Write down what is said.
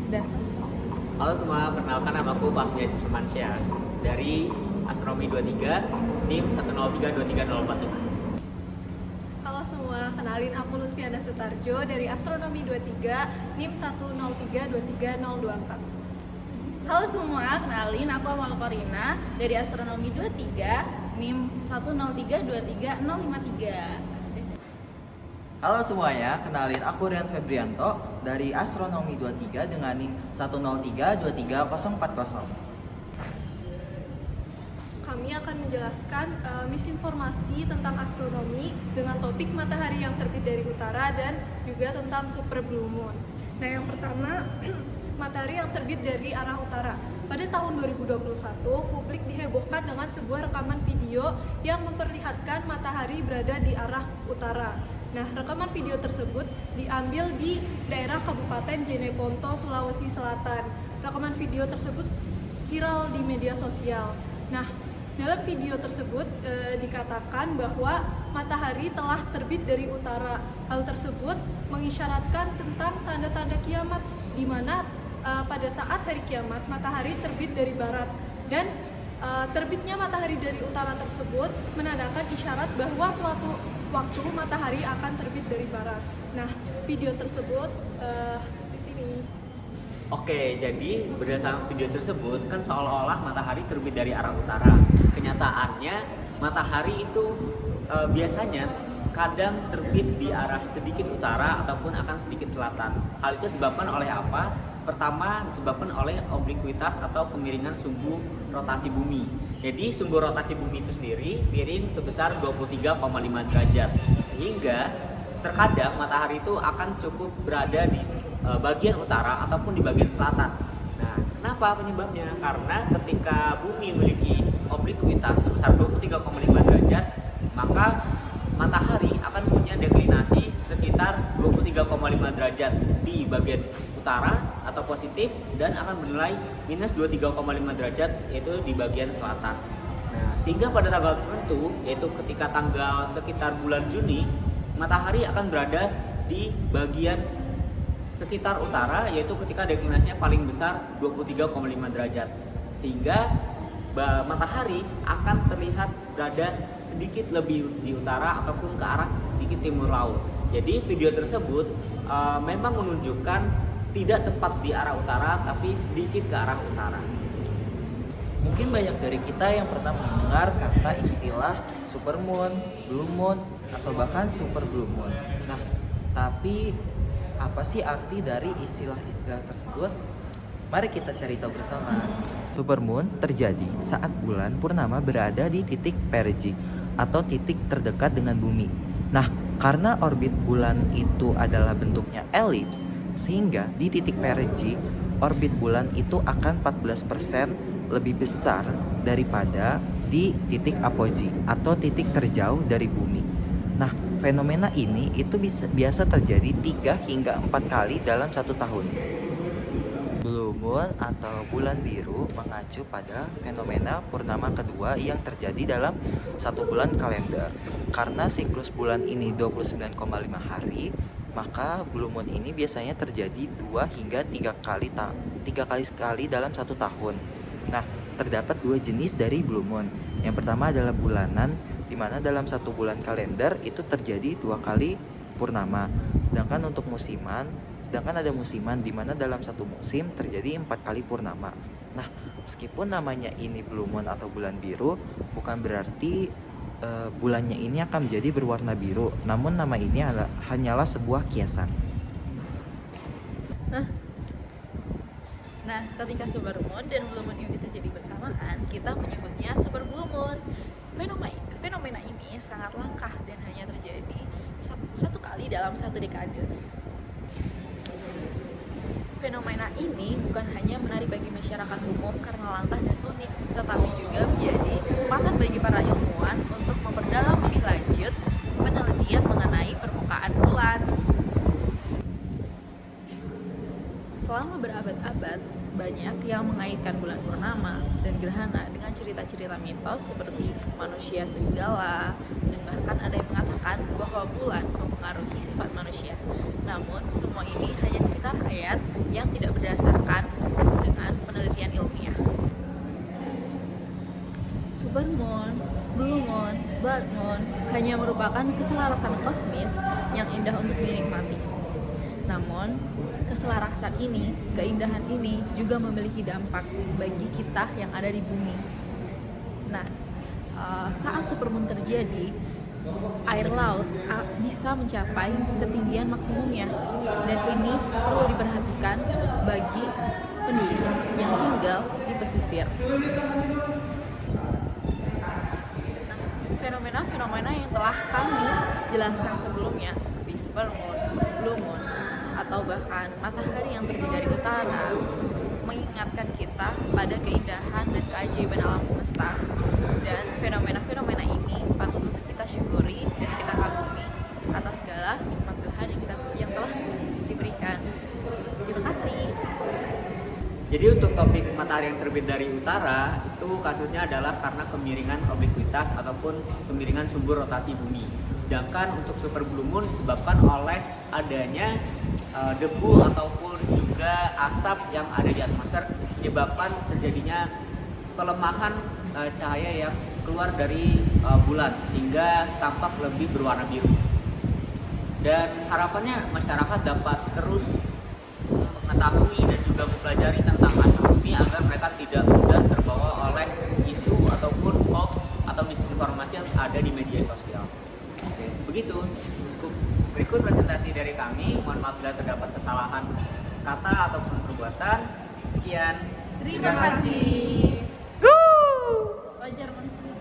Udah. Halo semua, perkenalkan nama aku Fahmi Sumansyah dari Astronomi 23, NIM 1032304. Halo semua, kenalin aku Lutfiana Sutarjo dari Astronomi 23, NIM 1032304. Halo semua, kenalin aku Amal Korina dari Astronomi 23, NIM 103233053. Halo semuanya, kenalin aku Rian Febrianto dari Astronomi 23 dengan NIM 103234040. Kami akan menjelaskan misinformasi tentang astronomi dengan topik matahari yang terbit dari utara dan juga tentang super blue moon. Nah, yang pertama, matahari yang terbit dari arah utara. Pada tahun 2021, publik dihebohkan dengan sebuah rekaman video yang memperlihatkan matahari berada di arah utara. Nah, rekaman video tersebut diambil di daerah Kabupaten Jeneponto, Sulawesi Selatan. Rekaman video tersebut viral di media sosial. Nah, dalam video tersebut dikatakan bahwa matahari telah terbit dari utara. Hal tersebut mengisyaratkan tentang tanda-tanda kiamat, di mana pada saat hari kiamat matahari terbit dari barat, dan terbitnya matahari dari utara tersebut menandakan isyarat bahwa suatu waktu matahari akan terbit dari barat. Nah, video tersebut di sini. Oke, jadi berdasarkan video tersebut kan seolah-olah matahari terbit dari arah utara. Kenyataannya matahari itu biasanya kadang terbit di arah sedikit utara ataupun akan sedikit selatan. Hal itu disebabkan oleh apa? Pertama, disebabkan oleh obliquitas atau kemiringan sumbu rotasi bumi. Jadi sumbu rotasi bumi itu sendiri miring sebesar 23,5 derajat. Sehingga terkadang matahari itu akan cukup berada di bagian utara ataupun di bagian selatan. Nah, kenapa penyebabnya? Karena ketika bumi memiliki obliquitas sebesar 23,5 derajat, maka matahari akan punya deklinasi sekitar 23,5 derajat di bagian utara atau positif, dan akan bernilai minus 23,5 derajat yaitu di bagian selatan. Nah, sehingga pada tanggal tertentu, yaitu ketika tanggal sekitar bulan Juni, matahari akan berada di bagian sekitar utara, yaitu ketika deklinasinya paling besar 23,5 derajat. Sehingga matahari akan terlihat berada sedikit lebih di utara ataupun ke arah sedikit timur laut. Jadi video tersebut memang menunjukkan tidak tepat di arah utara, tapi sedikit ke arah utara. Mungkin banyak dari kita yang pernah mendengar kata istilah supermoon, blue moon, atau bahkan super blue moon. Nah, tapi apa sih arti dari istilah-istilah tersebut? Mari kita cari tahu bersama. Supermoon terjadi saat bulan purnama berada di titik perigee atau titik terdekat dengan bumi. Nah, karena orbit bulan itu adalah bentuknya elips, sehingga di titik perigee orbit bulan itu akan 14% lebih besar daripada di titik apogee atau titik terjauh dari bumi. Nah, fenomena ini itu biasa terjadi 3 hingga 4 kali dalam satu tahun. Blue moon atau bulan biru mengacu pada fenomena purnama kedua yang terjadi dalam satu bulan kalender. Karena siklus bulan ini 29,5 hari, maka blue moon ini biasanya terjadi 2 hingga 3 kali sekali dalam satu tahun. Nah, terdapat 2 jenis dari blue moon. Yang pertama adalah bulanan, di mana dalam satu bulan kalender itu terjadi 2 kali purnama. Sedangkan ada musiman di mana dalam satu musim terjadi 4 kali purnama. Nah, meskipun namanya ini blue moon atau bulan biru, bukan berarti bulannya ini akan menjadi berwarna biru. Namun nama ini hanyalah sebuah kiasan. Nah, ketika super moon dan blue moon ini terjadi bersamaan, kita menyebutnya super blue moon. Fenomena ini sangat langka dan hanya terjadi satu kali dalam satu dekade. Fenomena ini bukan hanya menarik bagi masyarakat umum karena langka dan unik, tetapi juga menjadi kesempatan bagi para ilmuwan untuk memperdalam lebih lanjut penelitian mengenai permukaan bulan. Selama berabad-abad, banyak yang mengaitkan bulan purnama dan gerhana dengan cerita-cerita mitos seperti manusia serigala, dan bahkan ada yang mengatakan bahwa bulan mempengaruhi sifat manusia. Namun, semua ini hanya cerita rakyat yang tidak berdasarkan supermoon, blue moon, blood moon hanya merupakan keselarasan kosmis yang indah untuk dinikmati. Namun, keselarasan ini, keindahan ini juga memiliki dampak bagi kita yang ada di bumi. Nah, saat supermoon terjadi, air laut bisa mencapai ketinggian maksimumnya, dan ini perlu diperhatikan bagi penduduk yang tinggal di pesisir. Fenomena-fenomena yang telah kami jelaskan sebelumnya seperti supermoon, blue moon, atau bahkan matahari yang terbit dari utara mengingatkan kita pada keindahan dan keajaiban alam semesta, dan fenomena-fenomena ini patut untuk kita syukuri dan kita kagumi atas segala nikmat Tuhan yang telah diberikan. Terima kasih. Jadi untuk topik matahari yang terbit dari utara itu kasusnya adalah karena kemiringan obliquitas ataupun kemiringan sumber rotasi bumi. Sedangkan untuk super blue moon disebabkan oleh adanya debu ataupun juga asap yang ada di atmosfer, menyebabkan terjadinya pelemahan cahaya yang keluar dari bulan sehingga tampak lebih berwarna biru. Dan harapannya masyarakat dapat terus mengetahui dan juga mempelajari tentang astronomi agar mereka tidak mudah terbawa oleh isu ataupun hoax atau misinformasi yang ada di media sosial. Oke, begitu. Cukup berikut presentasi dari kami. Mohon maaf bila terdapat kesalahan kata ataupun perbuatan. Sekian. Terima kasih. Wajar manusia.